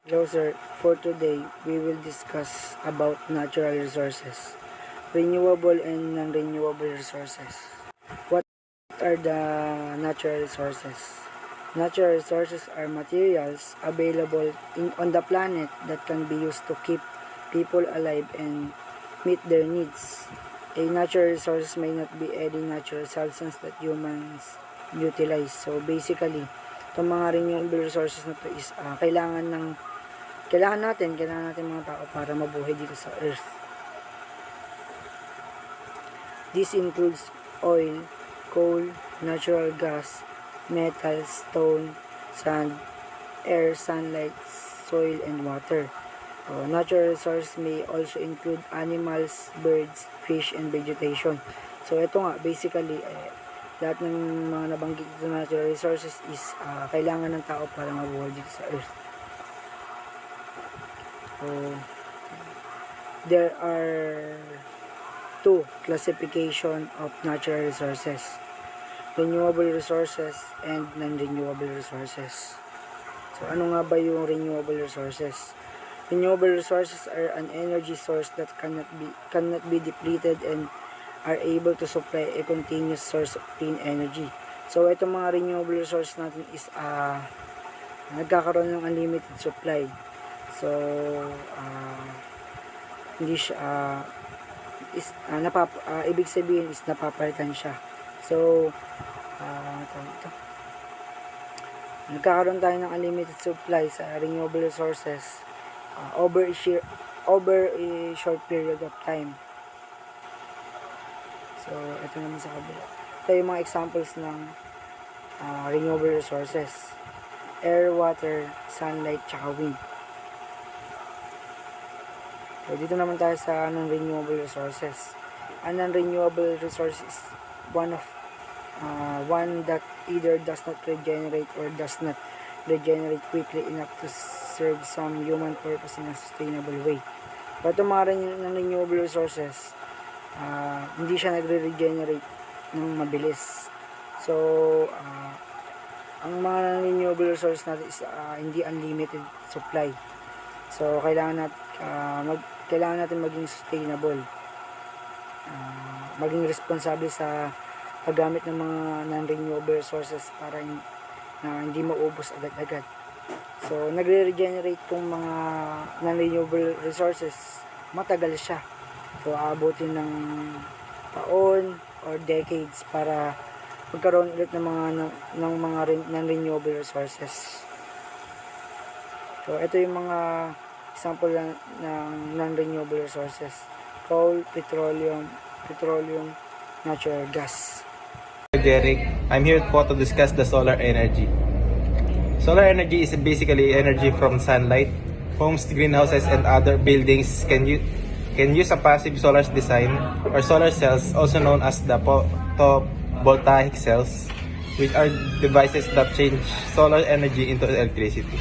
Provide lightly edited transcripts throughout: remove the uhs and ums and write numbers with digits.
Hello sir, for today we will discuss about natural resources, renewable and non-renewable resources. What are the natural resources? Natural resources are materials available on the planet that can be used to keep people alive and meet their needs. A natural resource may not be any natural substance that humans utilize. So basically, itong mga renewable resources na to is kailangan natin mga tao para mabuhay dito sa earth. This includes oil, coal, natural gas, metal, stone, sand, air, sunlight, soil, and water. Natural resources may also include animals, birds, fish, and vegetation. So ito nga, basically, lahat ng mga nabanggit dito na natural resources is kailangan ng tao para mabuhay dito sa earth. So, there are two classification of natural resources: renewable resources and non-renewable resources. So, ano nga ba yung renewable resources? Renewable resources are an energy source that cannot be depleted and are able to supply a continuous source of clean energy. So, itong mga renewable resources natin is nagkakaroon ng unlimited supply. So, hindi siya ibig sabihin is napapalitan siya. So, nagkakaroon tayo ng unlimited supply sa renewable resources over a short period of time. So, ito naman sa kabila. Ito yung mga examples ng renewable resources: air, water, sunlight, tsaka wind. So, dito naman tayo sa non-renewable resources. A non-renewable resource is one that either does not regenerate or does not regenerate quickly enough to serve some human purpose in a sustainable way. But itong mga non-renewable resources, hindi siya nagre-regenerate ng mabilis. So, ang mga non-renewable resources natin is hindi unlimited supply. So, kailangan natin maging sustainable, maging responsable sa paggamit ng mga non-renewable resources para hindi maubos agad-agad. So, nagre-regenerate kung mga non-renewable resources, matagal siya. So, aabutin ng taon or decades para magkaroon ulit ng mga non-renewable resources. So, ito yung mga example ng non-renewable resources: coal, petroleum, natural gas. Derek, I'm here to discuss the solar energy. Solar energy is basically energy from sunlight. Homes, greenhouses, and other buildings can use a passive solar design or solar cells, also known as the photovoltaic cells, which are devices that change solar energy into electricity.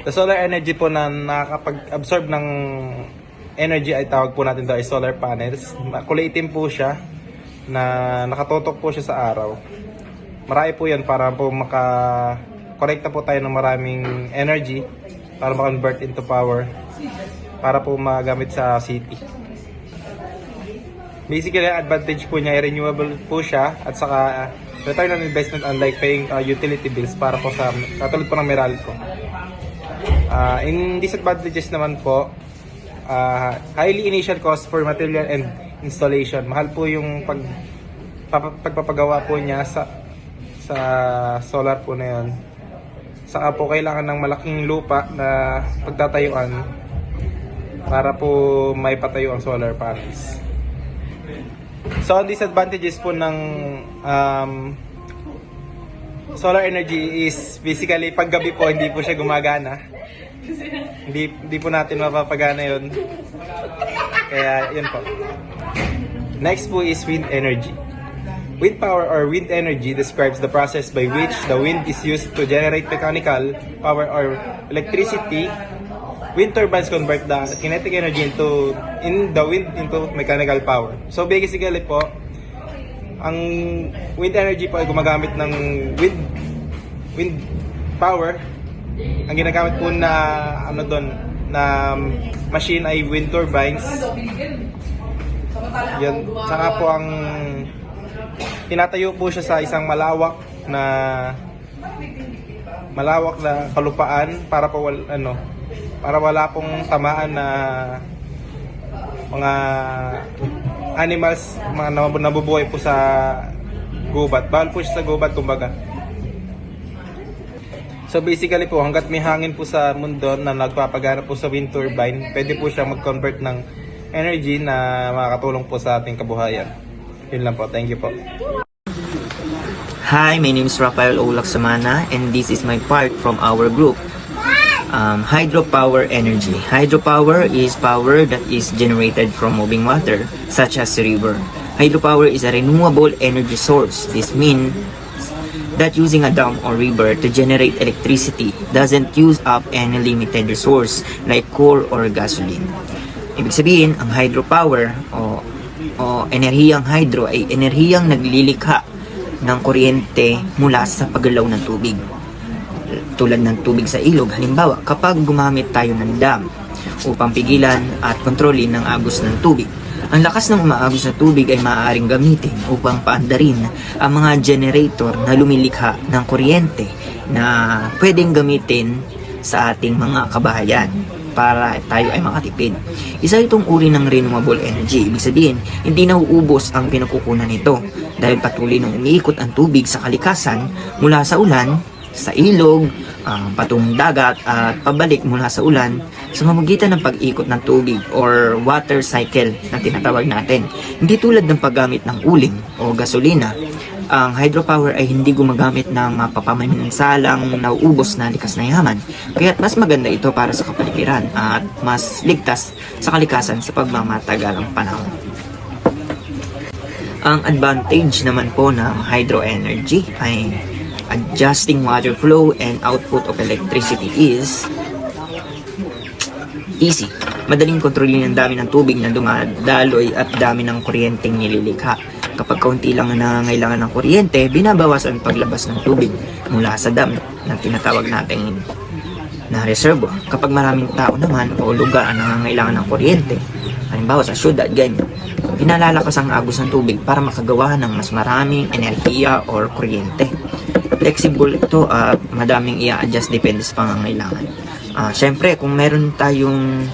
The solar energy po na nakakapag-absorb ng energy ay tawag po natin ay solar panels. Kulay itim po siya na nakatutok po siya sa araw. Marami po yan para po makakolekta po tayo ng maraming energy para ma-convert into power para po magamit sa city. Basically, ang advantage po niya ay renewable po siya at saka return on investment unlike paying utility bills para po sa katulad po ng Meralco. In disadvantages naman po, highly initial cost for material and installation. Mahal po yung pagpapagawa po niya sa solar po na yun. Saka po kailangan ng malaking lupa na pagtatayuan para po may patayo ang solar panels. So, ang disadvantages po ng solar energy is basically paggabi po hindi po siya gumagana. Hindi po natin mapapagana yun. Kaya yun po. Next po is wind energy. Wind power or wind energy describes the process by which the wind is used to generate mechanical power or electricity. Wind turbines convert the kinetic energy in the wind into mechanical power. So basically po, ang wind energy po ay gumagamit ng wind power ang ginagamit po na ano doon na machine ay wind turbines. Yan, saka po ang tinatayo po siya sa isang malawak na kalupaan para po para wala pong tamaan na mga animals, mga nabubuhay po sa gubat. Bawal po siya sa gubat, kumbaga. So basically po, hanggat may hangin po sa mundo na nagpapagana po sa wind turbine, pwede po siya mag-convert ng energy na makakatulong po sa ating kabuhayan. Yun lang po. Thank you po. Hi, my name is Rafael Olaksamana and this is my part from our group, Hydropower Energy. Hydropower is power that is generated from moving water, such as a river. Hydropower is a renewable energy source. This means that using a dam or river to generate electricity doesn't use up any limited resource like coal or gasoline. Ibig sabihin, ang hydropower o enerhiyang hydro ay enerhiyang naglilikha ng kuryente mula sa paggalaw ng tubig. Tulad ng tubig sa ilog, halimbawa, kapag gumamit tayo ng dam upang pigilan at kontrolin ang agos ng tubig, ang lakas ng umaagos na tubig ay maaaring gamitin upang paandarin ang mga generator na lumilikha ng kuryente na pwedeng gamitin sa ating mga kabahayan para tayo ay makatipid. Isa itong uri ng renewable energy. Ibig sabihin, hindi nauubos ang pinagkukunan nito dahil patuloy nang umiikot ang tubig sa kalikasan mula sa ulan, sa ilog, patungong dagat at pabalik mula sa ulan sa mamagitan ng pag-ikot ng tubig or water cycle na tinatawag natin. Hindi tulad ng paggamit ng uling o gasolina, ang hydropower ay hindi gumagamit ng mapapaminsalang nauubos na likas na yaman. Kaya't mas maganda ito para sa kapaligiran at mas ligtas sa kalikasan sa pagmamatagalang panahon. Ang advantage naman po ng hydro energy ay adjusting water flow and output of electricity is easy. Madaling kontrolin ang dami ng tubig na dumadaloy at dami ng kuryenteng nililikha. Kapag kaunti lang ang nangangailangan ng kuryente, binabawasan ang paglabas ng tubig mula sa dam na tinatawag natin na reservoir. Kapag maraming tao naman o lugar ang nangangailangan ng kuryente, halimbawa sa syudad, ganyan, pinalalakas ang agos ng tubig para makagawa ng mas maraming enerhiya or kuryente. Flexible ito at madaming i-adjust depende sa pangangailangan. Siyempre, kung meron tayong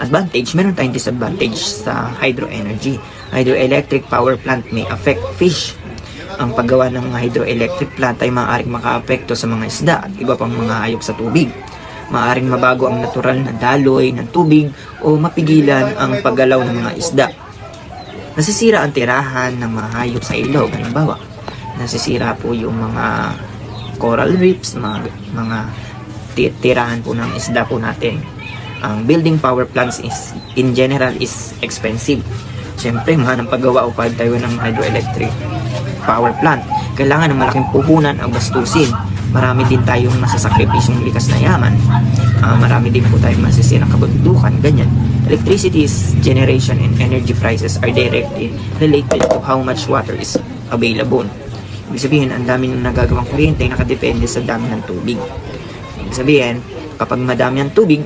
advantage, meron tayong disadvantage sa hydro energy. Hydroelectric power plant may affect fish. Ang paggawa ng hydroelectric plant ay maaaring makaapekto sa mga isda at iba pang mga hayop sa tubig. Maaaring mabago ang natural na daloy ng tubig o mapigilan ang paggalaw ng mga isda. Nasisira ang tirahan ng mga hayop sa ilog. Halimbawa, nasisira po yung mga coral reefs, mga tirahan po ng isda po natin. Ang building power plants is in general is expensive. Siyempre, mahal ang paggawa o pagtayo ng hydroelectric power plant. Kailangan ng malaking puhunan ang gastusin. Marami din tayong masasakripisyong likas na yaman. Marami din po tayong masisirang kabundukan. Ganyan. Electricity's generation and energy prices are directly related to how much water is available. Ibig sabihin, ang dami ng nagagawang kuryente ay nakadepende sa dami ng tubig. Ibig sabihin, kapag madami ang tubig,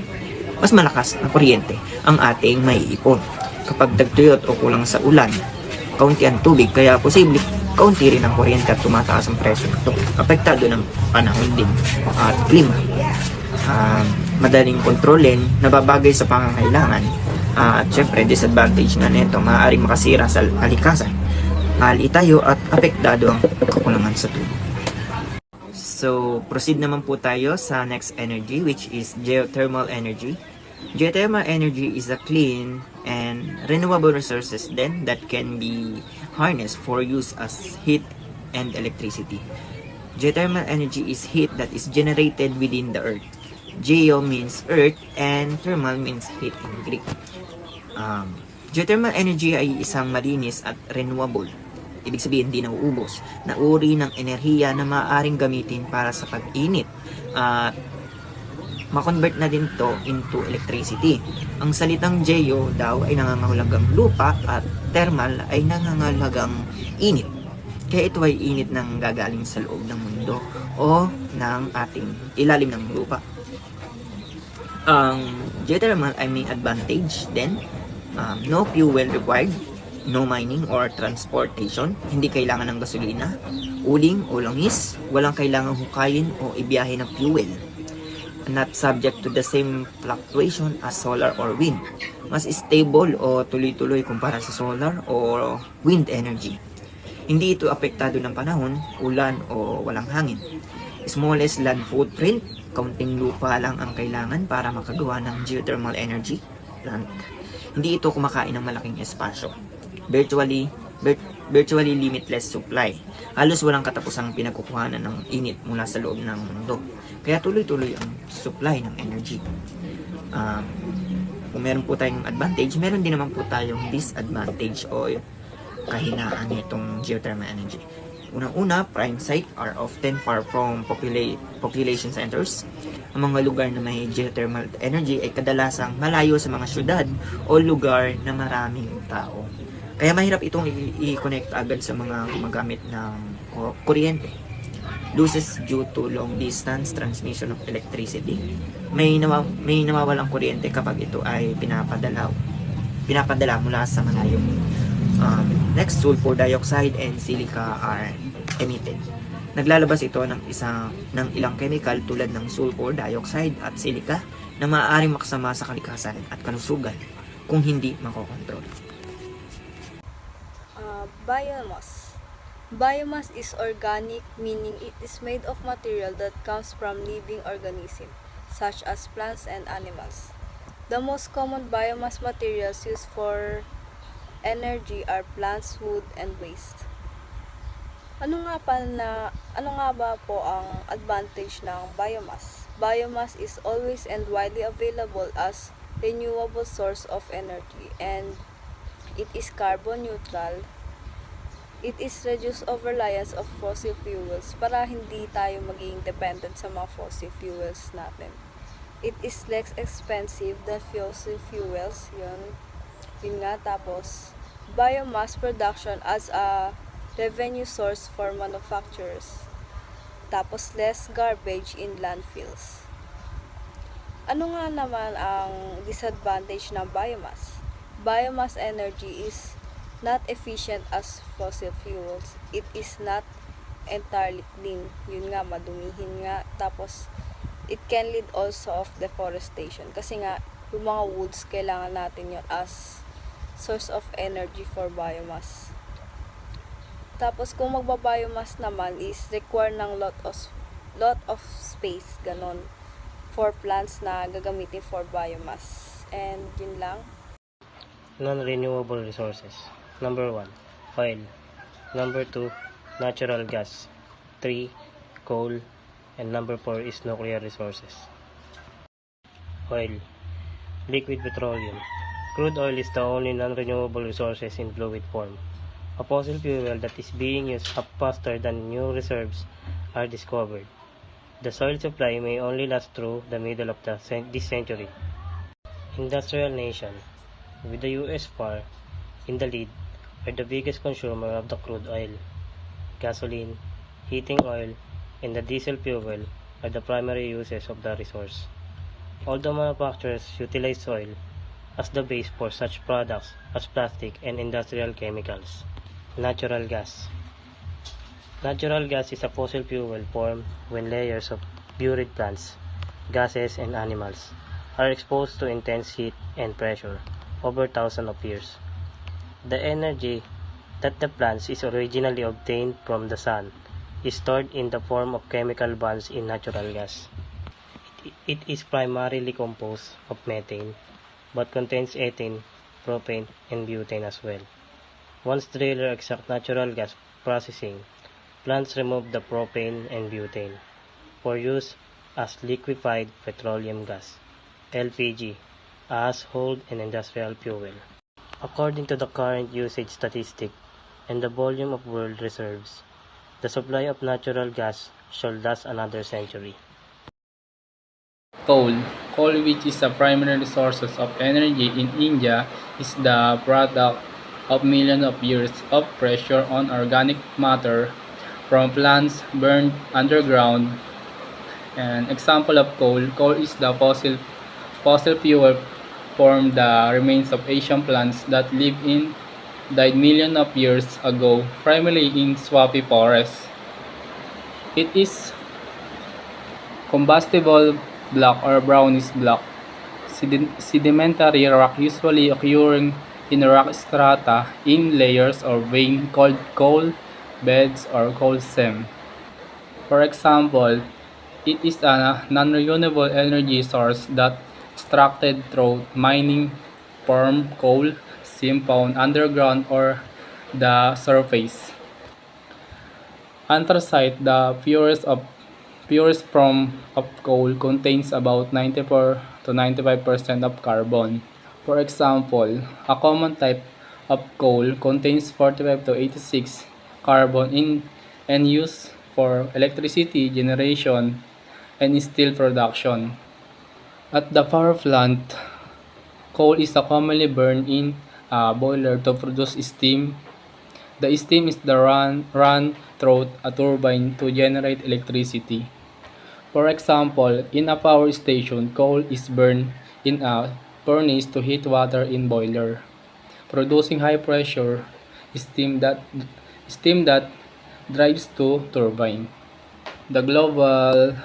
mas malakas ang kuryente ang ating maiipon. Kapag tagtuyot o kulang sa ulan, kaunti ang tubig, kaya posible kaunti rin ang kuryente at tumataas ang presyo nito. Apektado ng panahon din at klima. Madaling kontrolin, nababagay sa pangangailangan. At syempre, disadvantage na nito, maaaring makasira sa kalikasan. Mali tayo at apektado ang kakulangan sa tubig. So, proceed naman po tayo sa next energy, which is geothermal energy. Geothermal energy is a clean and renewable resources then that can be harnessed for use as heat and electricity. Geothermal energy is heat that is generated within the earth. Geo means earth and thermal means heat in Greek. Geothermal energy ay isang malinis at renewable. Ibig sabihin, hindi nauubos na uri ng enerhiya na maaaring gamitin para sa pag-init at ma-convert na din to into electricity. Ang salitang geo daw ay nangangahulugang lupa at thermal ay nangangahulugang init. Kaya ito ay init ng gagaling sa loob ng mundo o ng ating ilalim ng lupa. Ang geothermal ay may advantage din. No fuel required, no mining or transportation, hindi kailangan ng gasolina, uling o langis, walang kailangang hukayin o ibiyahe ng fuel. Not subject to the same fluctuation as solar or wind. Mas stable o tuloy-tuloy kumpara sa solar o wind energy. Hindi ito apektado ng panahon, ulan o walang hangin. Smallest land footprint, kaunting lupa lang ang kailangan para makagawa ng geothermal energy plant. Hindi ito kumakain ng malaking espasyo. Virtually limitless supply. Halos walang katapusang pinagkukuhanan ng init mula sa loob ng mundo. Kaya tuloy-tuloy ang supply ng energy. Kung meron po tayong advantage, meron din naman po tayong disadvantage o kahinaan nitong geothermal energy. Unang-una, prime site are often far from population centers. Ang mga lugar na may geothermal energy ay kadalasang malayo sa mga syudad o lugar na maraming tao. Kaya mahirap itong i-connect agad sa mga gumagamit ng kuryente. Losses due to long distance transmission of electricity. May nawawalang kuryente kapag ito ay pinapadala mula sa malayo. Next, sulfur dioxide and silica are emitted. Naglalabas ito ng ilang chemical tulad ng sulfur dioxide at silica na maaaring makasama sa kalikasan at kalusugan kung hindi makokontrol. Biomass. Biomass is organic, meaning it is made of material that comes from living organisms, such as plants and animals. The most common biomass materials used for energy are plants, wood, and waste. Ano nga ba po ang advantage ng biomass? Biomass is always and widely available as renewable source of energy, and it is carbon neutral. It is reduce of reliance of fossil fuels para hindi tayo maging dependent sa mga fossil fuels natin. It is less expensive than fossil fuels, yun nga. Tapos, biomass production as a revenue source for manufacturers. Tapos, less garbage in landfills. Ano nga naman ang disadvantage ng biomass? Biomass energy is not efficient as fossil fuels. It is not entirely clean. Yun nga, madumihin nga. Tapos, it can lead also of deforestation. Kasi nga, yung mga woods, kailangan natin yun as source of energy for biomass. Tapos, kung magbabiomass naman is require ng lot of space, ganon, for plants na gagamitin for biomass. And yun lang. Non-renewable resources. Number 1, oil. Number 2, natural gas. 3, coal. And number 4 is nuclear resources. Oil. Liquid petroleum. Crude oil is the only non-renewable resources in fluid form. A fossil fuel that is being used up faster than new reserves are discovered. The soil supply may only last through the middle of this century. Industrial nation, with the US far in the lead, are the biggest consumer of the crude oil. Gasoline, heating oil, and the diesel fuel are the primary uses of the resource. Although manufacturers utilize oil as the base for such products as plastic and industrial chemicals. Natural gas. Natural gas is a fossil fuel formed when layers of buried plants, gases, and animals are exposed to intense heat and pressure over thousands of years. The energy that the plants is originally obtained from the sun is stored in the form of chemical bonds in natural gas. It is primarily composed of methane, but contains ethane, propane, and butane as well. Once drilled or exact natural gas processing, plants remove the propane and butane for use as liquefied petroleum gas, LPG, a household and industrial fuel. According to the current usage statistic and the volume of world reserves, the supply of natural gas should last another century. Coal. Coal, which is the primary source of energy in India, is the product of millions of years of pressure on organic matter from plants burned underground. An example of coal. Coal is the fossil fuel from the remains of ancient plants that lived in died millions of years ago, primarily in swampy forests. It is combustible black or brownish black sedimentary rock usually occurring in rock strata in layers or veins called coal beds or coal seam. For example, it is a non-renewable energy source that extracted through mining from coal seam found underground or the surface. Anthracite, the purest form of coal, contains about 94 to 95% of carbon. For example, a common type of coal contains 45 to 86 carbon in and used for electricity generation and steel production. At the power plant, coal is commonly burned in a boiler to produce steam. The steam is run through a turbine to generate electricity. For example, in a power station, coal is burned in a furnace to heat water in boiler, producing high pressure steam that drives to turbine. The global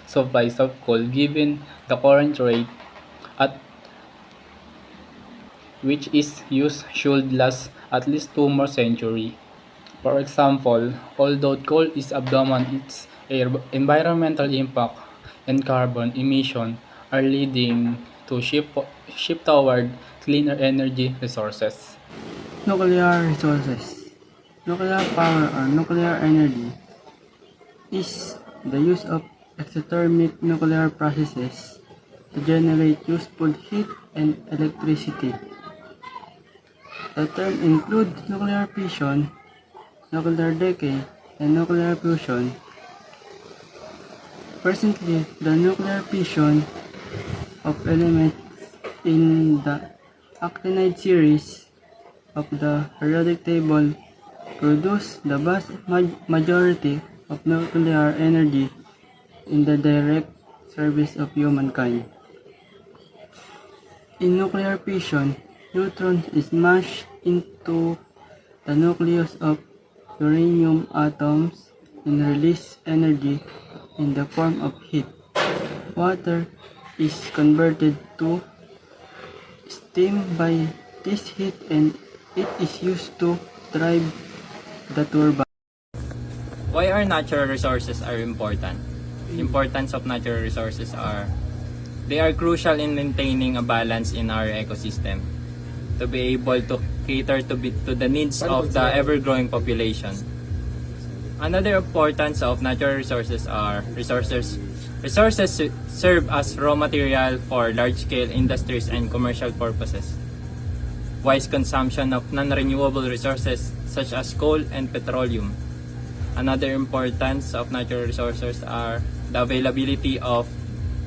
supplies of coal, given the current rate at which is used, should last at least 2 more centuries. For example, although coal is abdomen, its environmental impact and carbon emission are leading to shift toward cleaner energy resources. Nuclear resources. Nuclear power or nuclear energy is the use of exothermic nuclear processes to generate useful heat and electricity. The term includes nuclear fission, nuclear decay, and nuclear fusion. Presently, the nuclear fission of elements in the actinide series of the periodic table produce the vast majority of nuclear energy in the direct service of humankind. In nuclear fission, neutrons is smashed into the nucleus of uranium atoms and release energy in the form of heat. Water is converted to steam by this heat and it is used to drive the turbine. Why are natural resources are important? Importance of natural resources are they are crucial in maintaining a balance in our ecosystem to be able to cater to the needs of the ever-growing population. Another importance of natural resources are resources serve as raw material for large-scale industries and commercial purposes. Wise consumption of non-renewable resources such as coal and petroleum. Another importance of natural resources are the availability of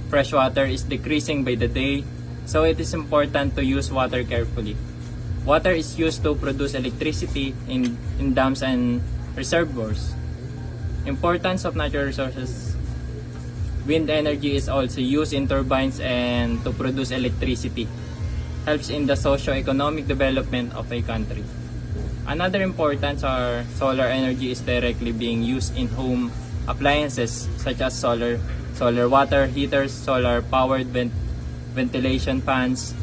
fresh water is decreasing by the day, so it is important to use water carefully. Water is used to produce electricity in dams and reservoirs. Importance of natural resources. Wind energy is also used in turbines and to produce electricity. Helps in the socio-economic development of a country. Another importance are solar energy is directly being used in home appliances such as solar water heaters, solar powered ventilation fans,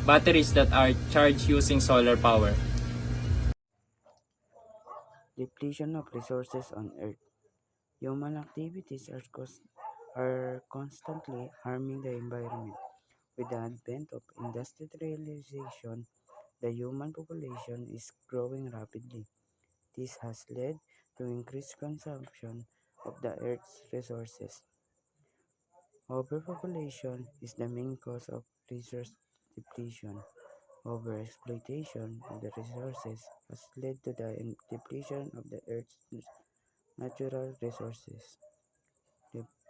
batteries that are charged using solar power. Depletion of resources on Earth. Human activities are constantly harming the environment. With the advent of industrialization, the human population is growing rapidly. This has led to increased consumption of the Earth's resources. Overpopulation is the main cause of resource depletion. Overexploitation of the resources has led to the depletion of the Earth's natural resources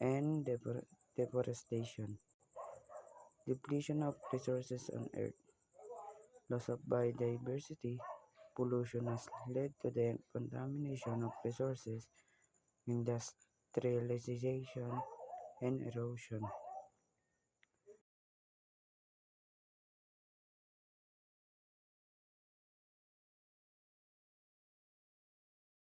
and deforestation. Depletion of resources on Earth. Loss of biodiversity. pollution has led to the contamination of resources, industrialization, and erosion.